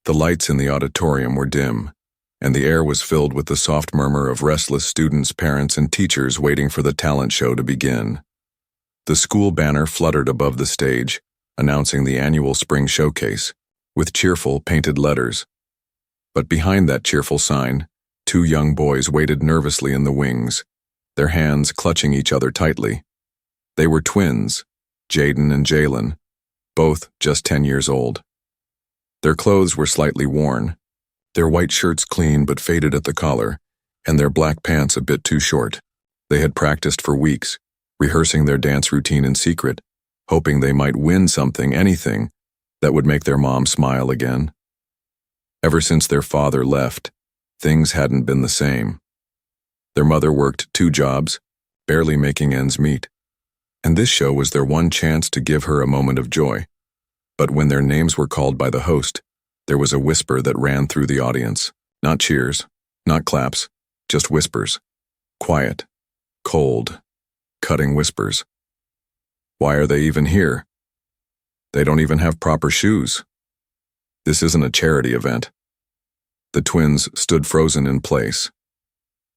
The lights in the auditorium were dim, and the air was filled with the soft murmur of restless students, parents, and teachers waiting for the talent show to begin. The school banner fluttered above the stage, announcing the annual spring showcase, with cheerful painted letters. But behind that cheerful sign, two young boys waited nervously in the wings, their hands clutching each other tightly. They were twins, Jaden and Jalen, both just 10 years old. Their clothes were slightly worn, their white shirts clean but faded at the collar, and their black pants a bit too short. They had practiced for weeks, rehearsing their dance routine in secret, hoping they might win something, anything, that would make their mom smile again. Ever since their father left, things hadn't been the same. Their mother worked 2 jobs, barely making ends meet, and this show was their one chance to give her a moment of joy. But when their names were called by the host, there was a whisper that ran through the audience. Not cheers, not claps, just whispers. Quiet, cold, cutting whispers. Why are they even here? They don't even have proper shoes. This isn't a charity event. The twins stood frozen in place.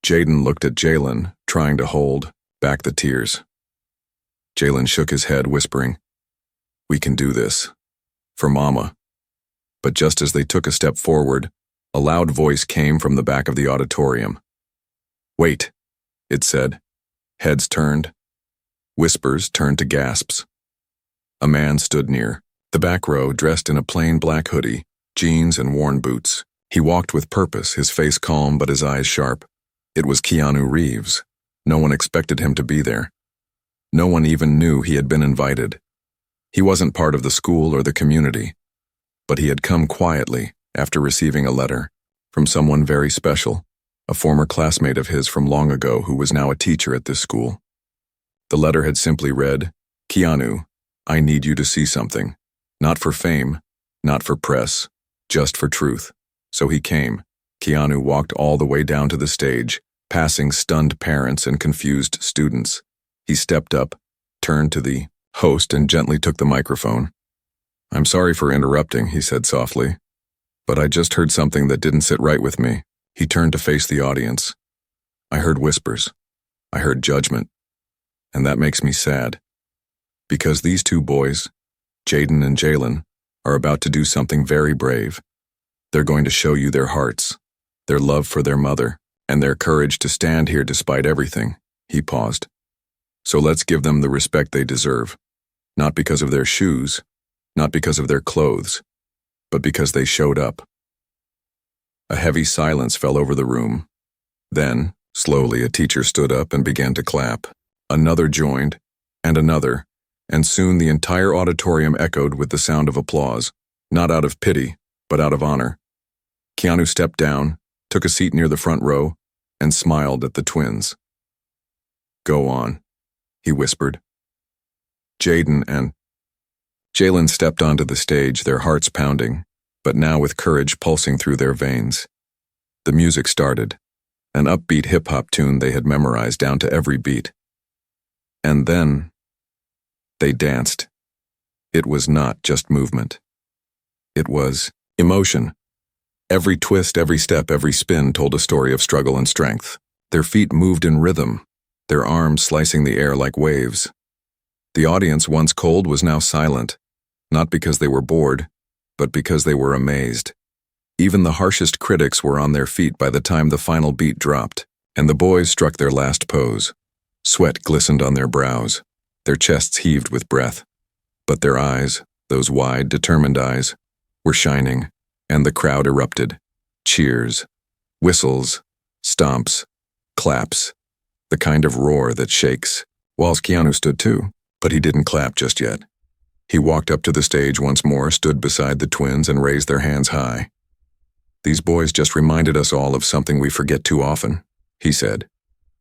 Jaden looked at Jalen, trying to hold back the tears. Jalen shook his head, whispering, "We can do this. For Mama." But just as they took a step forward, a loud voice came from the back of the auditorium. "Wait," it said. Heads turned. Whispers turned to gasps. A man stood near, the back row, dressed in a plain black hoodie, jeans, and worn boots. He walked with purpose, his face calm but his eyes sharp. It was Keanu Reeves. No one expected him to be there. No one even knew he had been invited. He wasn't part of the school or the community, but he had come quietly after receiving a letter from someone very special, a former classmate of his from long ago who was now a teacher at this school. The letter had simply read, "Keanu, I need you to see something. Not for fame, not for press, just for truth." So he came. Keanu walked all the way down to the stage, passing stunned parents and confused students. He stepped up, turned to the host, and gently took the microphone. "I'm sorry for interrupting," he said softly, "but I just heard something that didn't sit right with me." He turned to face the audience. "I heard whispers. I heard judgment. And that makes me sad. Because these 2 boys, Jaden and Jalen, are about to do something very brave. They're going to show you their hearts, their love for their mother, and their courage to stand here despite everything." He paused. "So let's give them the respect they deserve. Not because of their shoes, not because of their clothes, but because they showed up." A heavy silence fell over the room. Then, slowly, a teacher stood up and began to clap. Another joined, and another, and soon the entire auditorium echoed with the sound of applause, not out of pity, but out of honor. Keanu stepped down, took a seat near the front row, and smiled at the twins. "Go on," he whispered. Jaden and Jalen stepped onto the stage, their hearts pounding, but now with courage pulsing through their veins. The music started, an upbeat hip-hop tune they had memorized down to every beat. And then they danced. It was not just movement. It was emotion. Every twist, every step, every spin told a story of struggle and strength. Their feet moved in rhythm, their arms slicing the air like waves. The audience, once cold, was now silent, not because they were bored, but because they were amazed. Even the harshest critics were on their feet by the time the final beat dropped, and the boys struck their last pose. Sweat glistened on their brows, their chests heaved with breath. But their eyes, those wide, determined eyes, were shining, and the crowd erupted. Cheers, whistles, stomps, claps, the kind of roar that shakes. Whilst Keanu stood too, but he didn't clap just yet. He walked up to the stage once more, stood beside the twins, and raised their hands high. "These boys just reminded us all of something we forget too often," he said.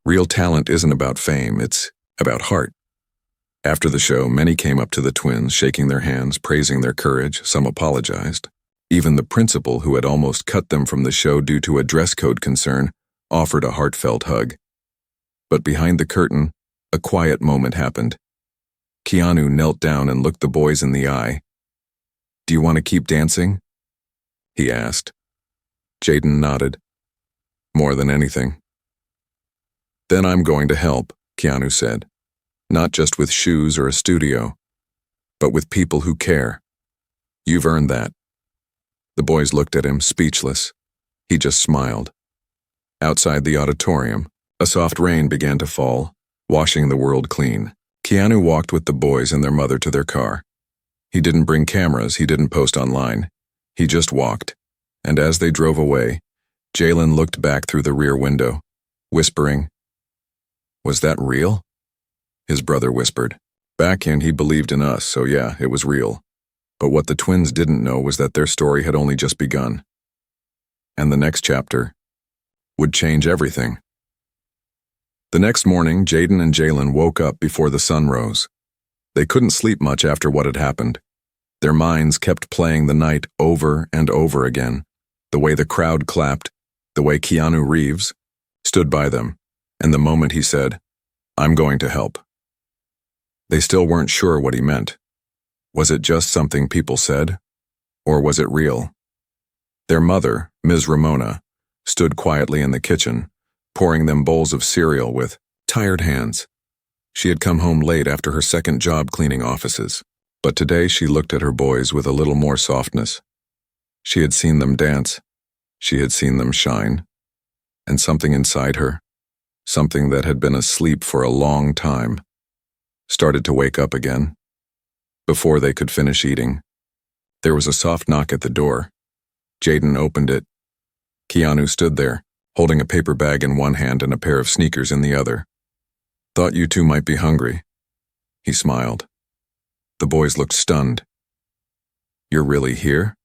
"Real talent isn't about fame, it's about heart." After the show, many came up to the twins, shaking their hands, praising their courage. Some apologized. Even the principal, who had almost cut them from the show due to a dress code concern, offered a heartfelt hug. But behind the curtain, a quiet moment happened. Keanu knelt down and looked the boys in the eye. "Do you want to keep dancing?" he asked. Jaden nodded. More than anything. Then I'm going to help, Keanu said. Not just with shoes or a studio, but with people who care. You've earned that. The boys looked at him, speechless. He just smiled. Outside the auditorium, a soft rain began to fall, washing the world clean. Keanu walked with the boys and their mother to their car. He didn't bring cameras, he didn't post online. He just walked, and as they drove away, Jalen looked back through the rear window, whispering, "Was that real?" His brother whispered. Back in, he believed in us, so yeah, it was real. But what the twins didn't know was that their story had only just begun. And the next chapter would change everything. The next morning, Jaden and Jalen woke up before the sun rose. They couldn't sleep much after what had happened. Their minds kept playing the night over and over again, the way the crowd clapped, the way Keanu Reeves stood by them, and the moment he said, "I'm going to help." They still weren't sure what he meant. Was it just something people said, or was it real? Their mother, Ms. Ramona, stood quietly in the kitchen, pouring them bowls of cereal with tired hands. She had come home late after her second job cleaning offices, but today she looked at her boys with a little more softness. She had seen them dance, she had seen them shine, and something inside her, something that had been asleep for a long time, started to wake up again. Before they could finish eating, there was a soft knock at the door. Jaden opened it. Keanu stood there, holding a paper bag in one hand and a pair of sneakers in the other. "Thought you two might be hungry." He smiled. The boys looked stunned. "You're really here?"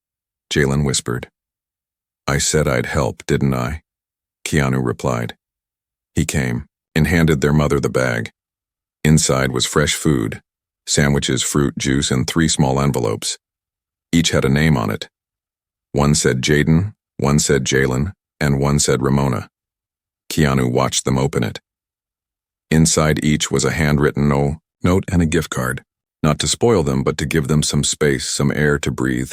Jalen whispered. "I said I'd help, didn't I?" Keanu replied. He came and handed their mother the bag. Inside was fresh food, sandwiches, fruit, juice, and 3 small envelopes. Each had a name on it. One said Jaden, one said Jalen, and one said Ramona. Keanu watched them open it. Inside each was a handwritten note and a gift card, not to spoil them but to give them some space, some air to breathe.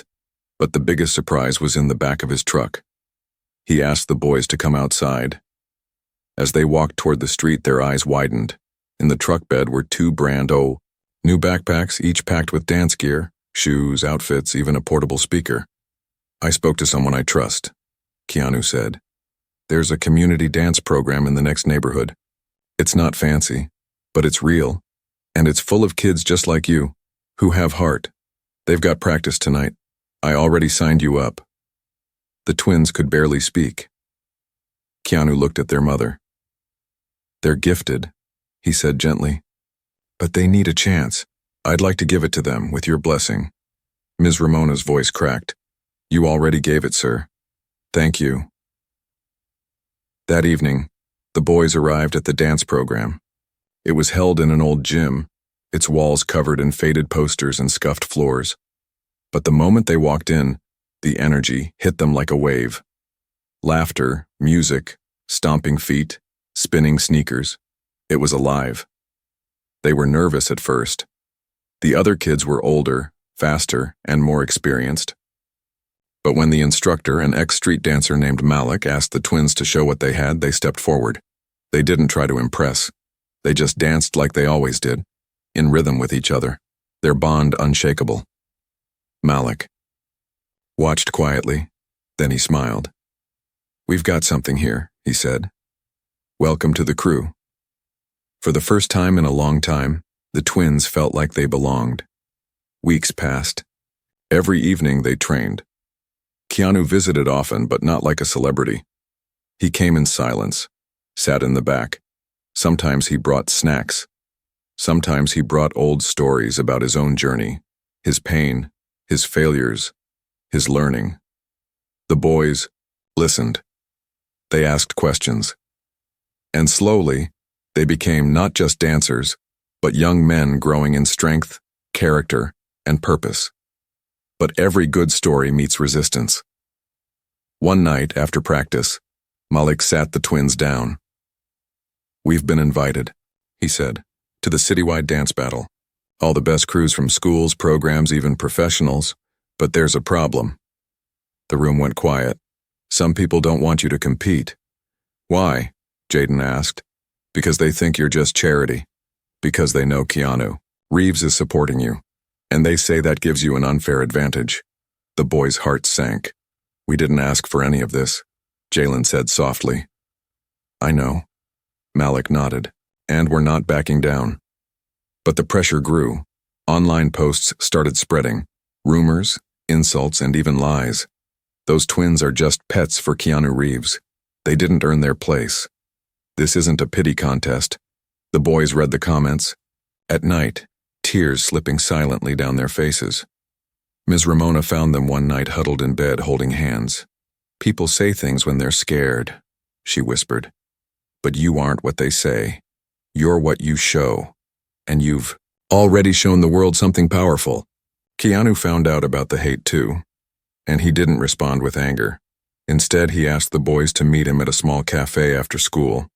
But the biggest surprise was in the back of his truck. He asked the boys to come outside. As they walked toward the street, their eyes widened. In the truck bed were 2 brand new backpacks, each packed with dance gear, shoes, outfits, even a portable speaker. "I spoke to someone I trust," Keanu said. "There's a community dance program in the next neighborhood. It's not fancy, but it's real, and it's full of kids just like you, who have heart. They've got practice tonight. I already signed you up." The twins could barely speak. Keanu looked at their mother. "They're gifted," he said gently, "but they need a chance. I'd like to give it to them, with your blessing." Ms. Ramona's voice cracked. "You already gave it, sir. Thank you." That evening, the boys arrived at the dance program. It was held in an old gym, its walls covered in faded posters and scuffed floors. But the moment they walked in, the energy hit them like a wave. Laughter, music, stomping feet, spinning sneakers. It was alive. They were nervous at first. The other kids were older, faster, and more experienced. But when the instructor, an ex-street dancer named Malik, asked the twins to show what they had, they stepped forward. They didn't try to impress. They just danced like they always did, in rhythm with each other, their bond unshakable. Malik watched quietly, then he smiled. "We've got something here," he said. "Welcome to the crew." For the first time in a long time, the twins felt like they belonged. Weeks passed. Every evening they trained. Keanu visited often, but not like a celebrity. He came in silence, sat in the back. Sometimes he brought snacks. Sometimes he brought old stories about his own journey, his pain, his failures, his learning. The boys listened. They asked questions. And slowly, they became not just dancers, but young men growing in strength, character, and purpose. But every good story meets resistance. One night after practice, Malik sat the twins down. "We've been invited," he said, "to the citywide dance battle. All the best crews from schools, programs, even professionals. But there's a problem. The room went quiet. Some people don't want you to compete. Why? Jaden asked. Because they think you're just charity. Because they know Keanu Reeves is supporting you. And they say that gives you an unfair advantage. The boy's heart sank. We didn't ask for any of this, Jalen said softly. I know. Malik nodded. And we're not backing down. But the pressure grew. Online posts started spreading. Rumors, insults, and even lies. Those twins are just pets for Keanu Reeves. They didn't earn their place. This isn't a pity contest. The boys read the comments. At night, tears slipping silently down their faces. Ms. Ramona found them one night huddled in bed holding hands. People say things when they're scared, she whispered. But you aren't what they say. You're what you show. And you've already shown the world something powerful. Keanu found out about the hate too. And he didn't respond with anger. Instead, he asked the boys to meet him at a small cafe after school.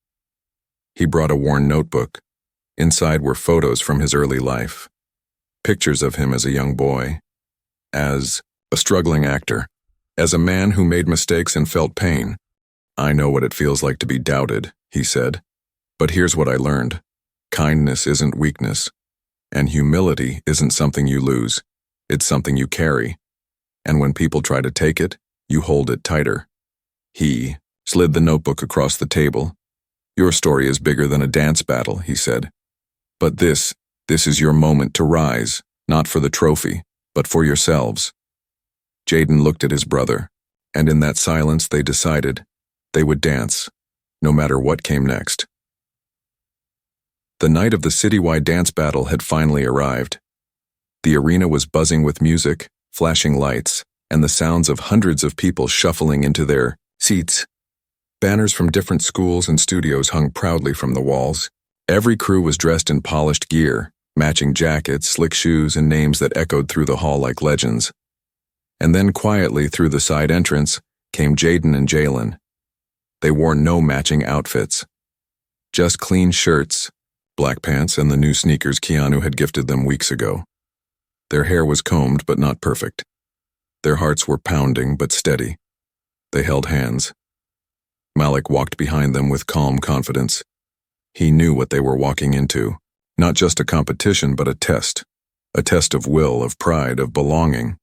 He brought a worn notebook. Inside were photos from his early life. Pictures of him as a young boy. As a struggling actor. As a man who made mistakes and felt pain. I know what it feels like to be doubted, he said. But here's what I learned. Kindness isn't weakness. And humility isn't something you lose. It's something you carry. And when people try to take it, you hold it tighter. He slid the notebook across the table. Your story is bigger than a dance battle, he said. But this is your moment to rise, not for the trophy, but for yourselves. Jaden looked at his brother, and in that silence they decided they would dance, no matter what came next. The night of the citywide dance battle had finally arrived. The arena was buzzing with music, flashing lights, and the sounds of hundreds of people shuffling into their seats. Banners from different schools and studios hung proudly from the walls. Every crew was dressed in polished gear, matching jackets, slick shoes, and names that echoed through the hall like legends. And then quietly through the side entrance came Jaden and Jalen. They wore no matching outfits. Just clean shirts, black pants, and the new sneakers Keanu had gifted them weeks ago. Their hair was combed but not perfect. Their hearts were pounding but steady. They held hands. Malik walked behind them with calm confidence. He knew what they were walking into. Not just a competition, but a test. A test of will, of pride, of belonging.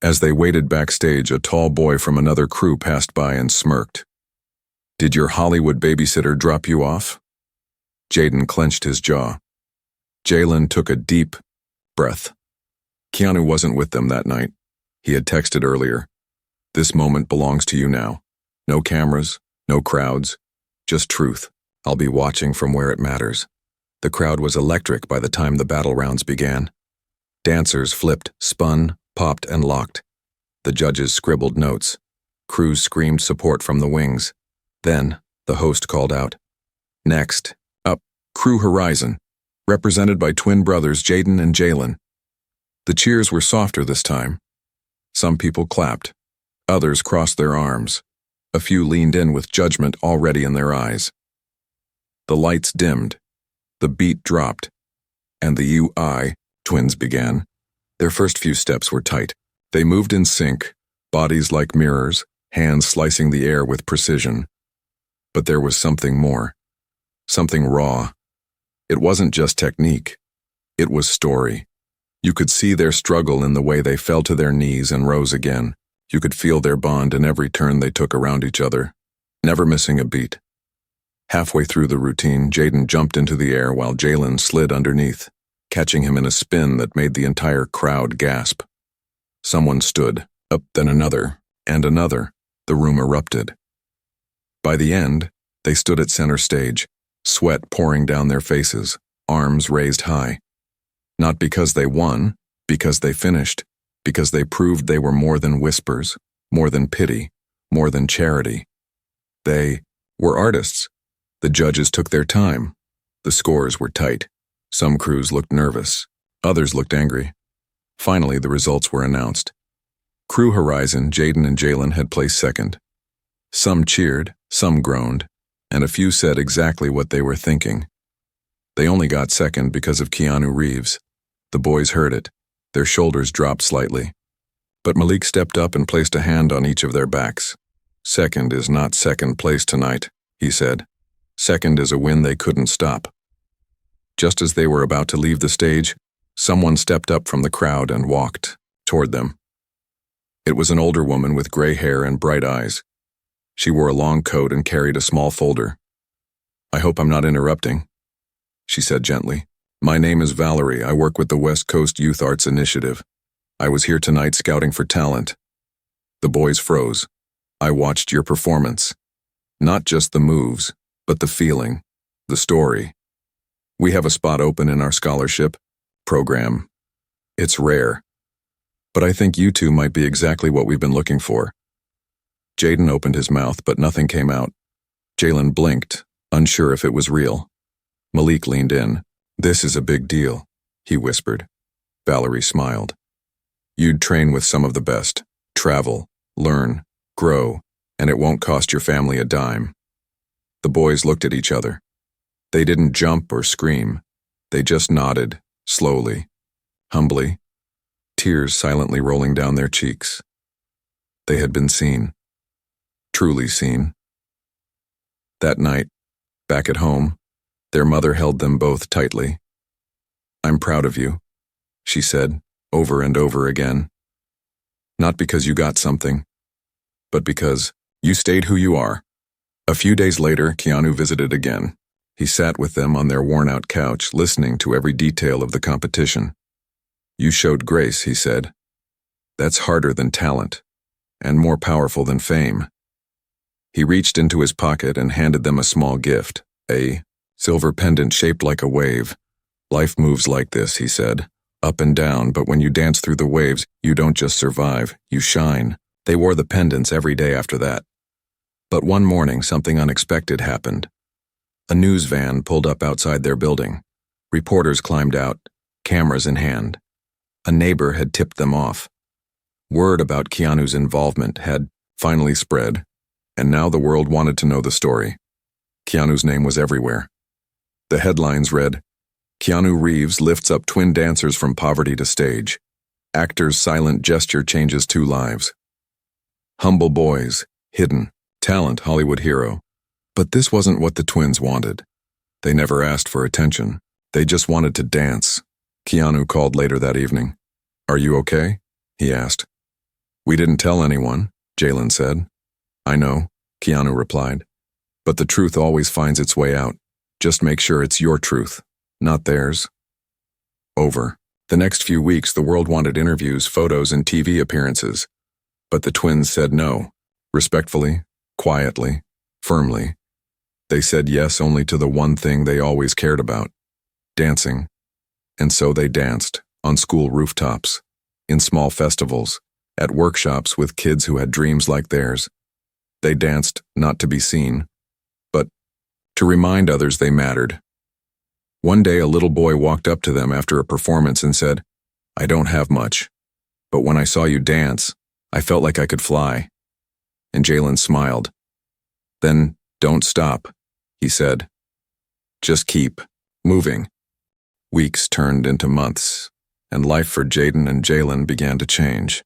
As they waited backstage, a tall boy from another crew passed by and smirked. Did your Hollywood babysitter drop you off? Jaden clenched his jaw. Jalen took a deep breath. Keanu wasn't with them that night. He had texted earlier. This moment belongs to you now. No cameras, no crowds, just truth. I'll be watching from where it matters. The crowd was electric by the time the battle rounds began. Dancers flipped, spun, popped, and locked. The judges scribbled notes. Crews screamed support from the wings. Then, the host called out. Next, up, Crew Horizon, represented by twin brothers Jaden and Jalen. The cheers were softer this time. Some people clapped. Others crossed their arms. A few leaned in with judgment already in their eyes. The lights dimmed. The beat dropped. And the UI twins began. Their first few steps were tight. They moved in sync, bodies like mirrors, hands slicing the air with precision. But there was something more. Something raw. It wasn't just technique. It was story. You could see their struggle in the way they fell to their knees and rose again. You could feel their bond in every turn they took around each other, never missing a beat. Halfway through the routine, Jaden jumped into the air while Jalen slid underneath, catching him in a spin that made the entire crowd gasp. Someone stood, up, then another, and another. The room erupted. By the end, they stood at center stage, sweat pouring down their faces, arms raised high. Not because they won, because they finished, because they proved they were more than whispers, more than pity, more than charity. They were artists. The judges took their time. The scores were tight. Some crews looked nervous. Others looked angry. Finally, the results were announced. Crew Horizon, Jaden and Jalen had placed second. Some cheered, some groaned, and a few said exactly what they were thinking. They only got second because of Keanu Reeves. The boys heard it. Their shoulders dropped slightly. But Malik stepped up and placed a hand on each of their backs. "Second is not second place tonight," he said. "Second is a win they couldn't stop." Just as they were about to leave the stage, someone stepped up from the crowd and walked toward them. It was an older woman with gray hair and bright eyes. She wore a long coat and carried a small folder. "I hope I'm not interrupting," she said gently. "My name is Valerie. I work with the West Coast Youth Arts Initiative. I was here tonight scouting for talent." The boys froze. "I watched your performance. Not just the moves, but the feeling, the story. We have a spot open in our scholarship program. It's rare. But I think you two might be exactly what we've been looking for." Jaden opened his mouth, but nothing came out. Jalen blinked, unsure if it was real. Malik leaned in. "This is a big deal," he whispered. Valerie smiled. "You'd train with some of the best, travel, learn, grow, and it won't cost your family a dime." The boys looked at each other. They didn't jump or scream. They just nodded, slowly, humbly, tears silently rolling down their cheeks. They had been seen. Truly seen. That night, back at home, their mother held them both tightly. "I'm proud of you," she said, over and over again. "Not because you got something, but because you stayed who you are." A few days later, Keanu visited again. He sat with them on their worn-out couch, listening to every detail of the competition. "You showed grace," he said. "That's harder than talent, and more powerful than fame." He reached into his pocket and handed them a small gift, a silver pendant shaped like a wave. "Life moves like this," he said, "up and down, but when you dance through the waves, you don't just survive, you shine." They wore the pendants every day after that. But one morning, something unexpected happened. A news van pulled up outside their building. Reporters climbed out, cameras in hand. A neighbor had tipped them off. Word about Keanu's involvement had finally spread, and now the world wanted to know the story. Keanu's name was everywhere. The headlines read, "Keanu Reeves lifts up twin dancers from poverty to stage. Actor's silent gesture changes two lives. Humble boys, hidden, talent Hollywood hero." But this wasn't what the twins wanted. They never asked for attention. They just wanted to dance. Keanu called later that evening. "Are you okay?" he asked. "We didn't tell anyone," Jalen said. "I know," Keanu replied. "But the truth always finds its way out. Just make sure it's your truth, not theirs." Over. The next few weeks, the world wanted interviews, photos, and TV appearances. But the twins said no, respectfully, quietly, firmly. They said yes only to the one thing they always cared about, dancing. And so they danced, on school rooftops, in small festivals, at workshops with kids who had dreams like theirs. They danced not to be seen, but to remind others they mattered. One day a little boy walked up to them after a performance and said, "I don't have much, but when I saw you dance, I felt like I could fly." And Jalen smiled. "Then don't stop," he said. "Just keep moving." Weeks turned into months, and life for Jaden and Jalen began to change,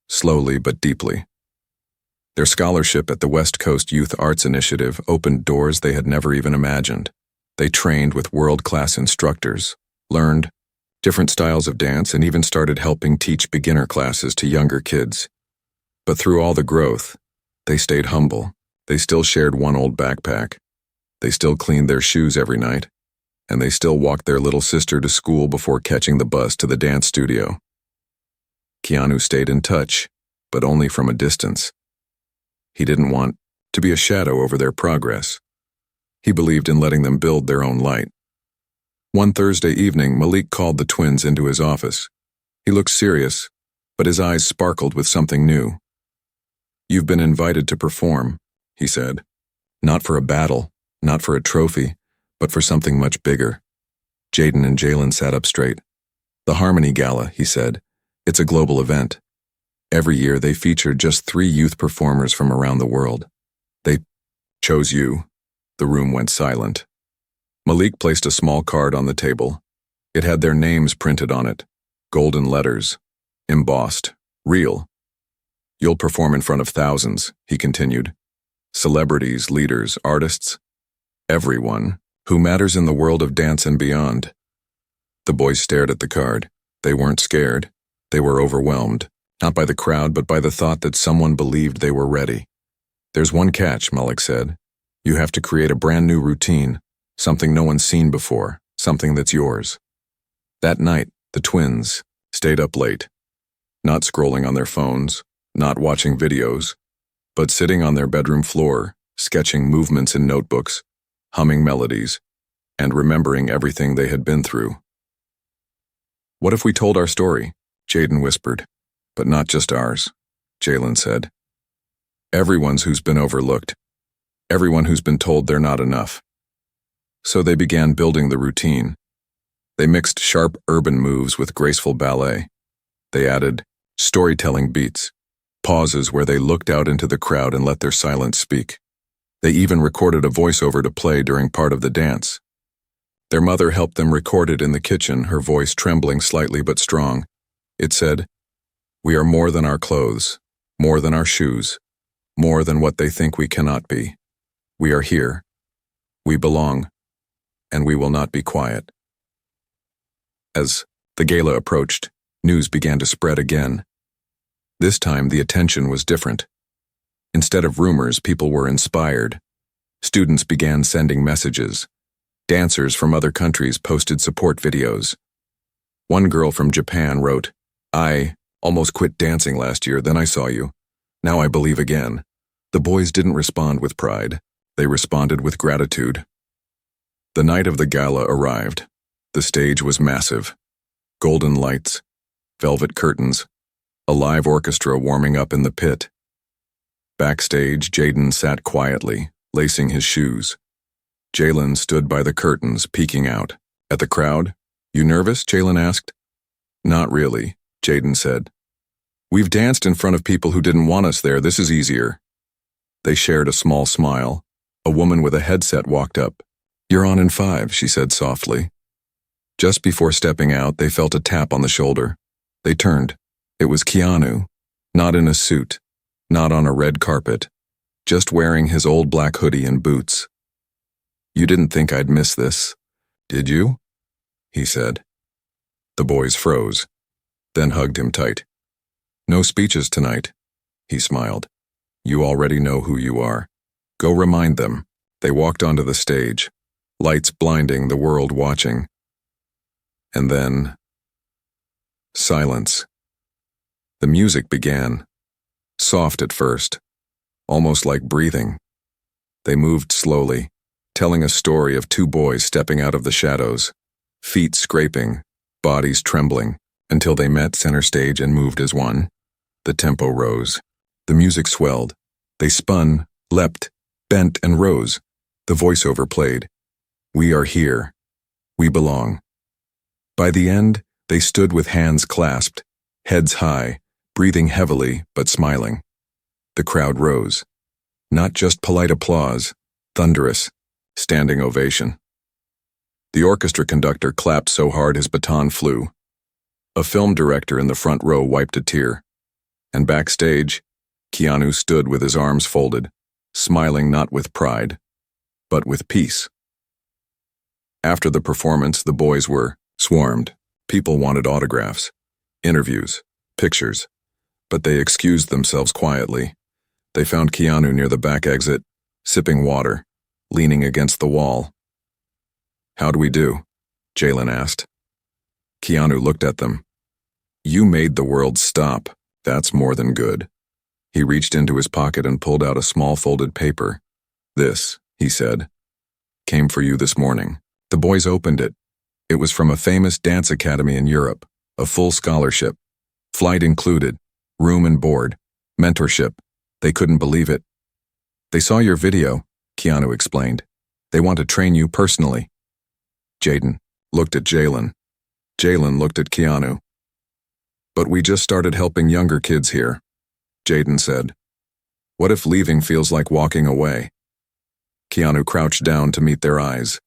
slowly but deeply. Their scholarship at the West Coast Youth Arts Initiative opened doors they had never even imagined. They trained with world-class instructors, learned different styles of dance, and even started helping teach beginner classes to younger kids. But through all the growth, they stayed humble. They still shared one old backpack. They still cleaned their shoes every night, and they still walked their little sister to school before catching the bus to the dance studio. Keanu stayed in touch, but only from a distance. He didn't want to be a shadow over their progress. He believed in letting them build their own light. One Thursday evening, Malik called the twins into his office. He looked serious, but his eyes sparkled with something new. "You've been invited to perform," he said. "Not for a battle, not for a trophy, but for something much bigger." Jaden and Jalen sat up straight. "The Harmony Gala," he said. "It's a global event. Every year they feature just 3 youth performers from around the world. They chose you." The room went silent. Malik placed a small card on the table. It had their names printed on it, golden letters, embossed, real, You'll perform in front of thousands, he continued. Celebrities, leaders, artists, everyone who matters in the world of dance and beyond. The boys stared at the card. They weren't scared. They were overwhelmed, not by the crowd, but by the thought that someone believed they were ready. There's one catch, Malik said. You have to create a brand new routine, something no one's seen before, something that's yours. That night, the twins stayed up late, not scrolling on their phones, not watching videos, but sitting on their bedroom floor, sketching movements in notebooks, humming melodies, and remembering everything they had been through. What if we told our story? Jaden whispered. But not just ours, Jalen said. Everyone's who's been overlooked. Everyone who's been told they're not enough. So they began building the routine. They mixed sharp urban moves with graceful ballet. They added storytelling beats, pauses where they looked out into the crowd and let their silence speak. They even recorded a voiceover to play during part of the dance. Their mother helped them record it in the kitchen, her voice trembling slightly but strong. It said, "We are more than our clothes, more than our shoes, more than what they think we cannot be. We are here. We belong, and we will not be quiet." As the gala approached, news began to spread again. This time, the attention was different. Instead of rumors, people were inspired. Students began sending messages. Dancers from other countries posted support videos. One girl from Japan wrote, "I almost quit dancing last year, then I saw you. Now I believe again." The boys didn't respond with pride. They responded with gratitude. The night of the gala arrived. The stage was massive. Golden lights, velvet curtains, a live orchestra warming up in the pit. Backstage, Jaden sat quietly, lacing his shoes. Jalen stood by the curtains, peeking out. At the crowd? "You nervous?" Jalen asked. "Not really," Jaden said. "We've danced in front of people who didn't want us there. This is easier." They shared a small smile. A woman with a headset walked up. "You're on in 5, she said softly. Just before stepping out, they felt a tap on the shoulder. They turned. It was Keanu, not in a suit, not on a red carpet, just wearing his old black hoodie and boots. "You didn't think I'd miss this, did you?" he said. The boys froze, then hugged him tight. "No speeches tonight," he smiled. "You already know who you are. Go remind them." They walked onto the stage, lights blinding, the world watching. And then, silence. The music began, soft at first, almost like breathing. They moved slowly, telling a story of two boys stepping out of the shadows, feet scraping, bodies trembling, until they met center stage and moved as one. The tempo rose. The music swelled. They spun, leapt, bent, and rose. The voiceover played. "We are here. We belong." By the end, they stood with hands clasped, heads high, breathing heavily but smiling. The crowd rose. Not just polite applause, thunderous, standing ovation. The orchestra conductor clapped so hard his baton flew. A film director in the front row wiped a tear. And backstage, Keanu stood with his arms folded, smiling not with pride, but with peace. After the performance, the boys were swarmed. People wanted autographs, interviews, pictures, but they excused themselves quietly. They found Keanu near the back exit, sipping water, leaning against the wall. "How do we do?" Jalen asked. Keanu looked at them. "You made the world stop. That's more than good." He reached into his pocket and pulled out a small folded paper. "This," he said, "came for you this morning." The boys opened it. It was from a famous dance academy in Europe, a full scholarship, flight included, room and board, mentorship. They couldn't believe it. "They saw your video," Keanu explained. "They want to train you personally." Jaden looked at Jalen. Jalen looked at Keanu. "But we just started helping younger kids here," Jaden said. "What if leaving feels like walking away?" Keanu crouched down to meet their eyes.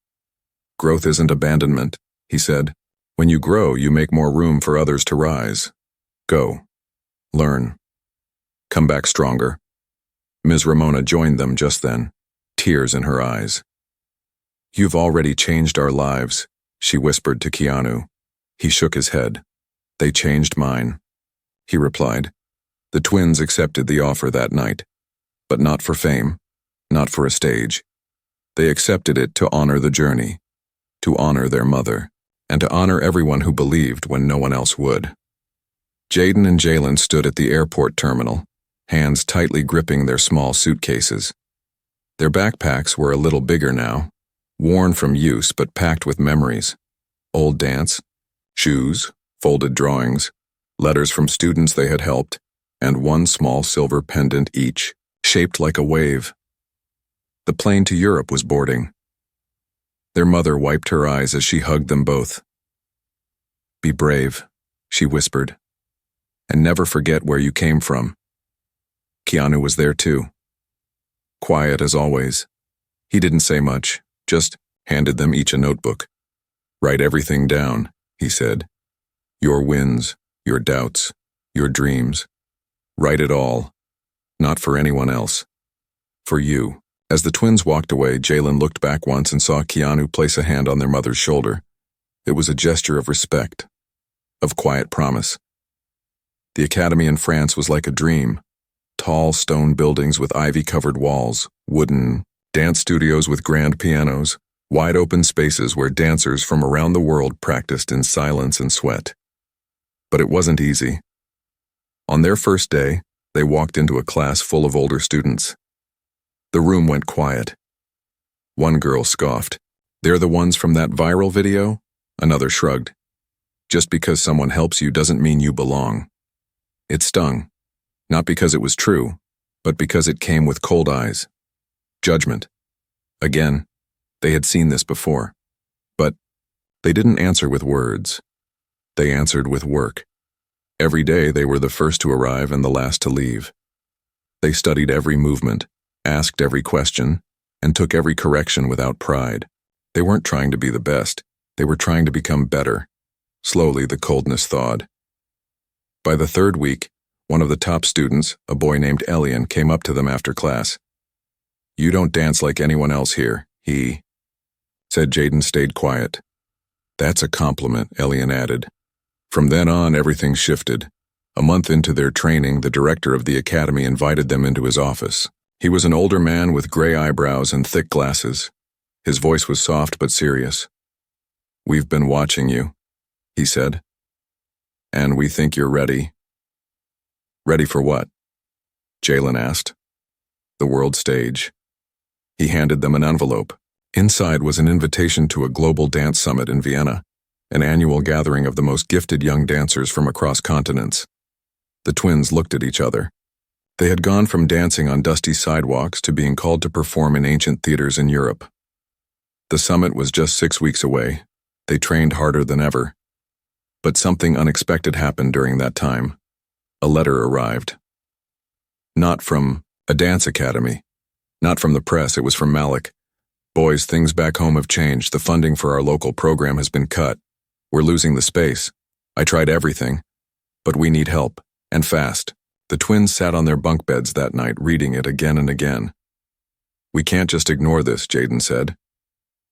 "Growth isn't abandonment," he said. "When you grow, you make more room for others to rise. Go. Learn. Come back stronger. Ms. Ramona joined them just then, tears in her eyes. You've already changed our lives, she whispered to Keanu. He shook his head. They changed mine, he replied. The twins accepted the offer that night, but not for fame, not for a stage. They accepted it to honor the journey, to honor their mother, and to honor everyone who believed when no one else would. Jaden and Jalen stood at the airport terminal, hands tightly gripping their small suitcases. Their backpacks were a little bigger now, worn from use but packed with memories. Old dance, shoes, folded drawings, letters from students they had helped, and one small silver pendant each, shaped like a wave. The plane to Europe was boarding. Their mother wiped her eyes as she hugged them both. Be brave, she whispered, and never forget where you came from. Keanu was there too. Quiet as always. He didn't say much, just handed them each a notebook. Write everything down, he said. Your wins, your doubts, your dreams. Write it all. Not for anyone else. For you. As the twins walked away, Jalen looked back once and saw Keanu place a hand on their mother's shoulder. It was a gesture of respect, of quiet promise. The academy in France was like a dream. Tall stone buildings with ivy-covered walls, wooden dance studios with grand pianos, wide open spaces where dancers from around the world practiced in silence and sweat. But it wasn't easy. On their first day, they walked into a class full of older students. The room went quiet. One girl scoffed. They're the ones from that viral video? Another shrugged. Just because someone helps you doesn't mean you belong. It stung. Not because it was true, but because it came with cold eyes. Judgment. Again, they had seen this before. But they didn't answer with words. They answered with work. Every day they were the first to arrive and the last to leave. They studied every movement, asked every question, and took every correction without pride. They weren't trying to be the best. They were trying to become better. Slowly the coldness thawed. By the third week, one of the top students, a boy named Elian, came up to them after class. You don't dance like anyone else here, he said. Jaden stayed quiet. That's a compliment, Elian added. From then on, everything shifted. A month into their training, the director of the academy invited them into his office. He was an older man with gray eyebrows and thick glasses. His voice was soft but serious. We've been watching you, he said. And we think you're ready. Ready for what? Jalen asked. The world stage. He handed them an envelope. Inside was an invitation to a global dance summit in Vienna, an annual gathering of the most gifted young dancers from across continents. The twins looked at each other. They had gone from dancing on dusty sidewalks to being called to perform in ancient theaters in Europe. The summit was just 6 weeks away. They trained harder than ever. But something unexpected happened during that time. A letter arrived. Not from a dance academy. Not from the press, it was from Malik. Boys, things back home have changed. The funding for our local program has been cut. We're losing the space. I tried everything. But we need help, and fast. The twins sat on their bunk beds that night, reading it again and again. We can't just ignore this, Jaden said.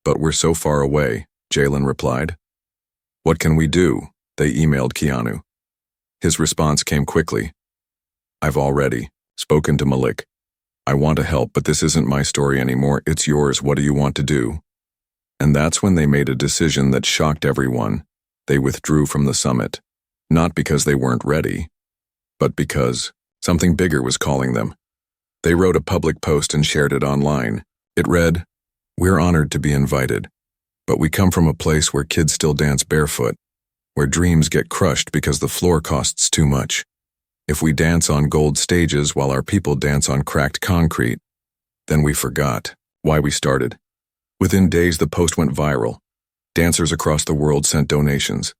But we're so far away, Jalen replied. What can we do? They emailed Keanu. His response came quickly. I've already spoken to Malik. I want to help, but this isn't my story anymore. It's yours. What do you want to do? And that's when they made a decision that shocked everyone. They withdrew from the summit. Not because they weren't ready, but because something bigger was calling them. They wrote a public post and shared it online. It read, We're honored to be invited, but we come from a place where kids still dance barefoot, where dreams get crushed because the floor costs too much. If we dance on gold stages while our people dance on cracked concrete, then we forgot why we started. Within days, the post went viral. Dancers across the world sent donations.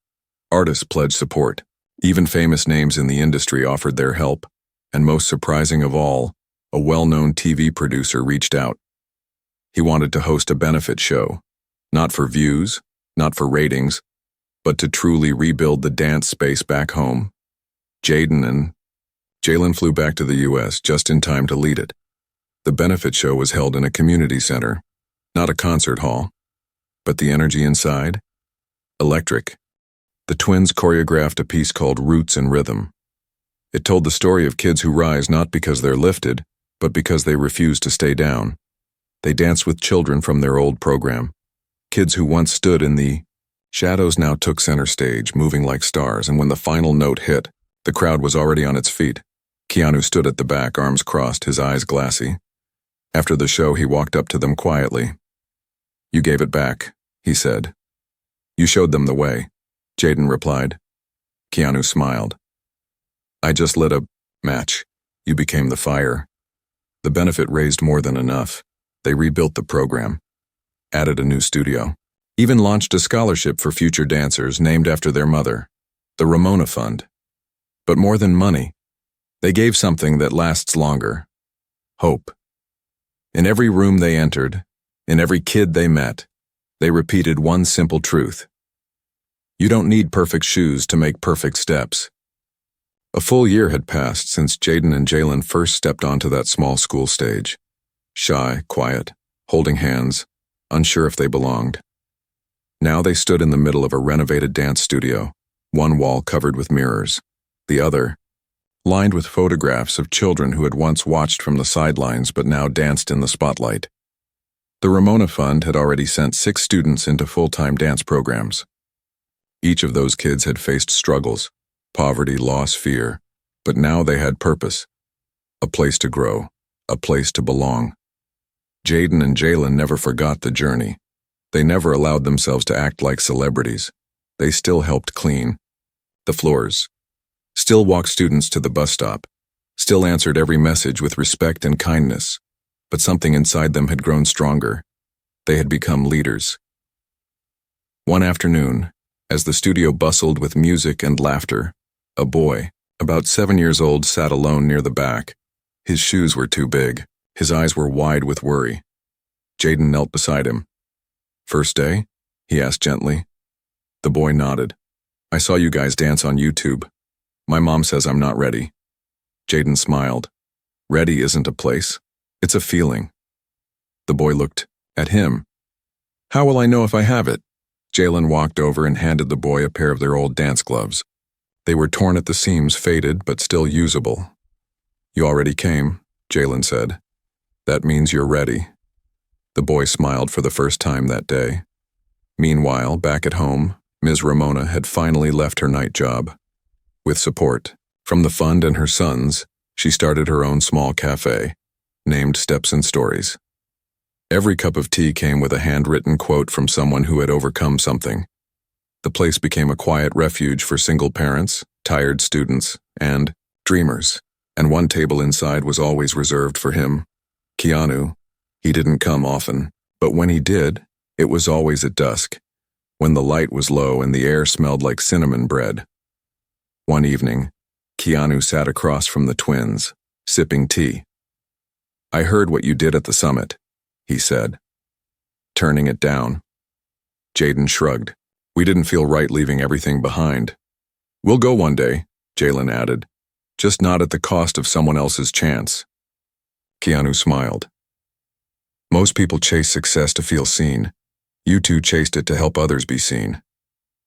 Artists pledged support. Even famous names in the industry offered their help. And most surprising of all, a well-known TV producer reached out. He wanted to host a benefit show, not for views, not for ratings, but to truly rebuild the dance space back home. Jaden Jalen flew back to the U.S. just in time to lead it. The benefit show was held in a community center, not a concert hall. But the energy inside? Electric. The twins choreographed a piece called Roots and Rhythm. It told the story of kids who rise not because they're lifted, but because they refuse to stay down. They danced with children from their old program. Kids who once stood in the shadows now took center stage, moving like stars, and when the final note hit, the crowd was already on its feet. Keanu stood at the back, arms crossed, his eyes glassy. After the show, he walked up to them quietly. "You gave it back," he said. "You showed them the way," Jaden replied. Keanu smiled. "I just lit a match. You became the fire." The benefit raised more than enough. They rebuilt the program, added a new studio, even launched a scholarship for future dancers named after their mother, the Ramona Fund. But more than money, they gave something that lasts longer: hope. In every room they entered, in every kid they met, they repeated one simple truth: you don't need perfect shoes to make perfect steps. A full year had passed since Jaden and Jalen first stepped onto that small school stage. Shy, quiet, holding hands, unsure if they belonged. Now they stood in the middle of a renovated dance studio, one wall covered with mirrors, the other lined with photographs of children who had once watched from the sidelines but now danced in the spotlight. The Ramona Fund had already sent 6 students into full-time dance programs. Each of those kids had faced struggles, poverty, loss, fear, but now they had purpose, a place to grow, a place to belong. Jaden and Jalen never forgot the journey. They never allowed themselves to act like celebrities. They still helped clean the floors, still walked students to the bus stop, still answered every message with respect and kindness. But something inside them had grown stronger. They had become leaders. One afternoon, as the studio bustled with music and laughter, a boy, about 7 years old, sat alone near the back. His shoes were too big. His eyes were wide with worry. Jaden knelt beside him. "First day?" he asked gently. The boy nodded. "I saw you guys dance on YouTube. My mom says I'm not ready." Jaden smiled. "Ready isn't a place. It's a feeling." The boy looked at him. "How will I know if I have it?" Jalen walked over and handed the boy a pair of their old dance gloves. They were torn at the seams, faded, but still usable. "You already came," Jalen said. "That means you're ready." The boy smiled for the first time that day. Meanwhile, back at home, Ms. Ramona had finally left her night job. With support from the fund and her sons, she started her own small cafe, named Steps and Stories. Every cup of tea came with a handwritten quote from someone who had overcome something. The place became a quiet refuge for single parents, tired students, and dreamers, and one table inside was always reserved for him, Keanu. He didn't come often, but when he did, it was always at dusk, when the light was low and the air smelled like cinnamon bread. One evening, Keanu sat across from the twins, sipping tea. "I heard what you did at the summit," he said, turning it down. Jaden shrugged. "We didn't feel right leaving everything behind." "We'll go one day," Jalen added, "just not at the cost of someone else's chance." Keanu smiled. "Most people chase success to feel seen. You two chased it to help others be seen.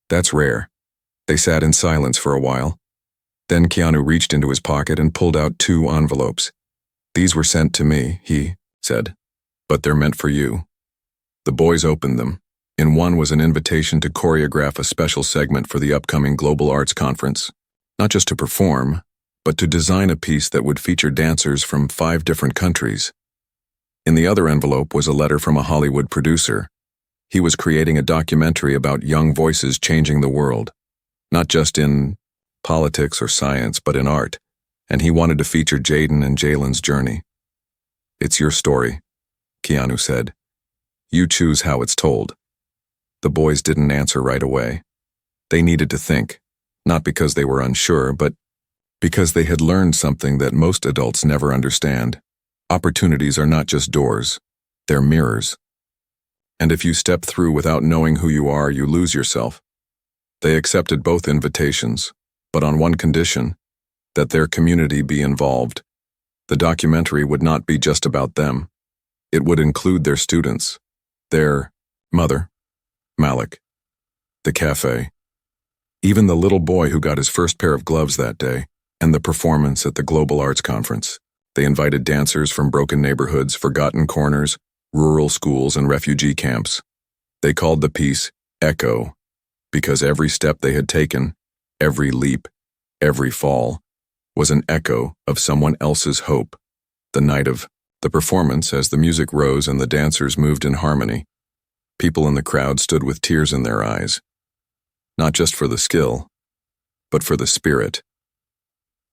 That's rare." They sat in silence for a while. Then Keanu reached into his pocket and pulled out 2 envelopes. "These were sent to me," he said, "but they're meant for you." The boys opened them. In one was an invitation to choreograph a special segment for the upcoming Global Arts Conference, not just to perform, but to design a piece that would feature dancers from 5 different countries. In the other envelope was a letter from a Hollywood producer. He was creating a documentary about young voices changing the world, not just in politics or science, but in art, and he wanted to feature Jaden and Jalen's journey. "It's your story," Keanu said. "You choose how it's told." The boys didn't answer right away. They needed to think, not because they were unsure, but because they had learned something that most adults never understand. Opportunities are not just doors, they're mirrors. And if you step through without knowing who you are, you lose yourself. They accepted both invitations, but on one condition: that their community be involved. The documentary would not be just about them. It would include their students, their mother, Malik, the cafe, even the little boy who got his first pair of gloves that day, and the performance at the Global Arts Conference. They invited dancers from broken neighborhoods, forgotten corners, rural schools, and refugee camps. They called the piece Echo, because every step they had taken, every leap, every fall, was an echo of someone else's hope. The night of the performance, as the music rose and the dancers moved in harmony, people in the crowd stood with tears in their eyes, not just for the skill, but for the spirit.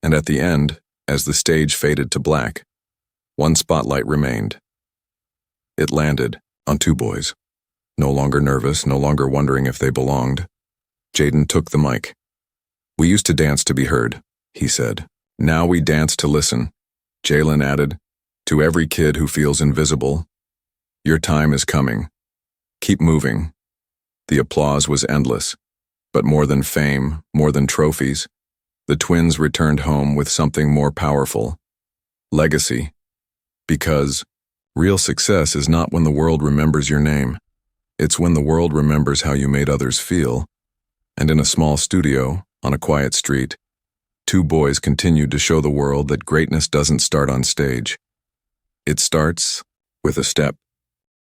And at the end, as the stage faded to black, one spotlight remained. It landed on two boys. No longer nervous, no longer wondering if they belonged, Jaden took the mic. "We used to dance to be heard," he said. "Now we dance to listen." Jalen added, "To every kid who feels invisible, your time is coming. Keep moving." The applause was endless, but more than fame, more than trophies, the twins returned home with something more powerful: legacy. Because real success is not when the world remembers your name. It's when the world remembers how you made others feel. And in a small studio, on a quiet street, two boys continued to show the world that greatness doesn't start on stage. It starts with a step.